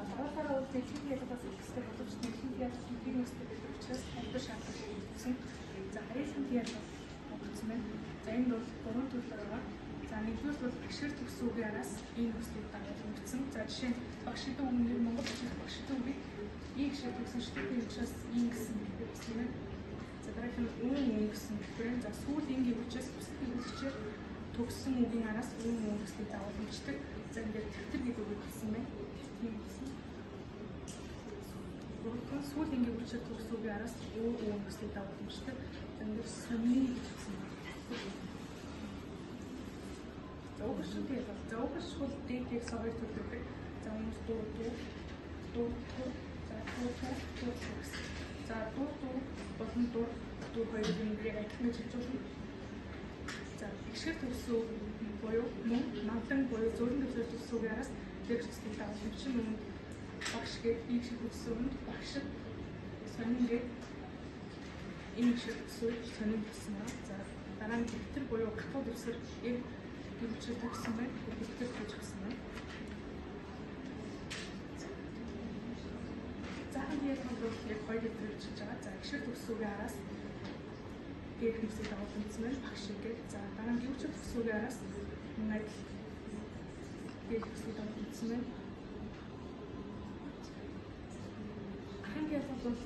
Дараагаар бол дэлхийн ялгаас ихтэй боловч дэлхийн ялгаас нэг үстэй байдаг учраас хамтар шаардлага хийгдсэн. За харилцан ялгаас өгсөн байна. За энэ бол 3 төрлөөр байгаа. За нэгдүгээр бол багшаар төгссөн үгийн араас энэ үслийг дагуулсан. За жишээ нь багшийн өмнө Монгол багшийн үгийг ийм шиг төгсөн шүтгийн учраас ийм гэсэн хэлсэн байна. За дараагийн үн гэсэн хэлбэр. За сүүл ингийн учраас бүсгийн үсчээр төгссөн үгийн араас үн үслийг дагуулдаг. За ингээд тэмдэг гэдэг үг хэлсэн байна. Тийм хэлсэн. Гурван сүүл ингийн үчир төгссөн үгийн араас үн үслийг дагуулдаг. За ингээд сонины гэж хэлсэн байна. За өгш бол дээгээс хоёр төрөлтэй. За энэ дуу. За дуу болон дуу хоёрын нэрийг ахмиж хэлж байна. За ихшэр төгссөн буюу мөн намдан буюу зөөрөн төгссөн үгийн араас дээгс үслийг дагуулдаг чинь багш гээд ийм шиг төгссөн багш сонин гээд ийм шиг сонин гэсэн байна. За дараа нь дэвтэр буюу гатуу дэвсгэр энэ дэвтэр төгссөн байна. Дэвтэр төгссөн байна. За энэ бол яг хоёр дэвтэр хийж байгаа. За ихшэр төгссөн үгийн араас дээгс үслийг дагуулсан байна. Багш гээд за дараа нь дэвтэр төгссөн үгийн араас нэг дээгс үслийг дагуулсан байна. Бол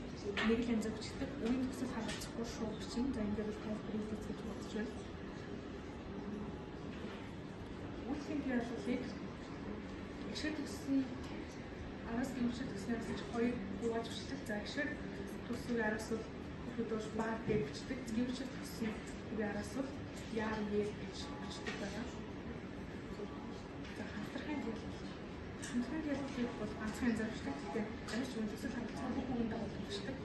нэг л янзаар бичдэг. Үеийн төсөл харилцахгүй шууд бичин. За энэ дээр бол тайлбарыг хийж бодож байна. Үеийн ялгыг ихшэр төгссөн араас гимшиг төгснөөс ч хоёр хувааж бичдэг. За ихшэр төгссөн араас бол хөдөөж баар гэж бичдэг. Гимшиг төгссөн араас бол яар гэж бичдэг байна. За хамтрахын ялгыг бол ганцхан янзаар бичдэг. Тэгэхээр амьд үеийн төсөл харилцахгүй бүгэн дагуулдаг бичдэг.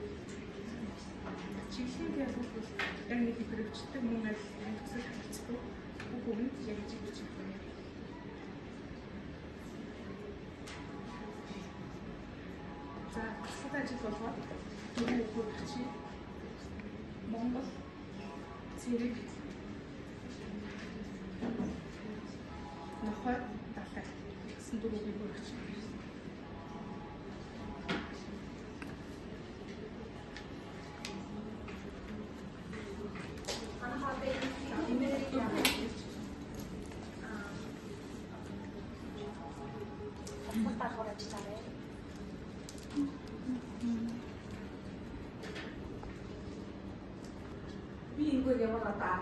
Чиглэлийн ялгыг бол яг нэг хэлбэр бичдэг. Мөн аль төсөл харилцахгүй бүгэн яг бичдэг байна. За асуулт ажил болгоод дөрвөн үг бичиж Монгол цэрэг нохой далай гэсэн дөрвөн үг бичиж би 이거 내가 다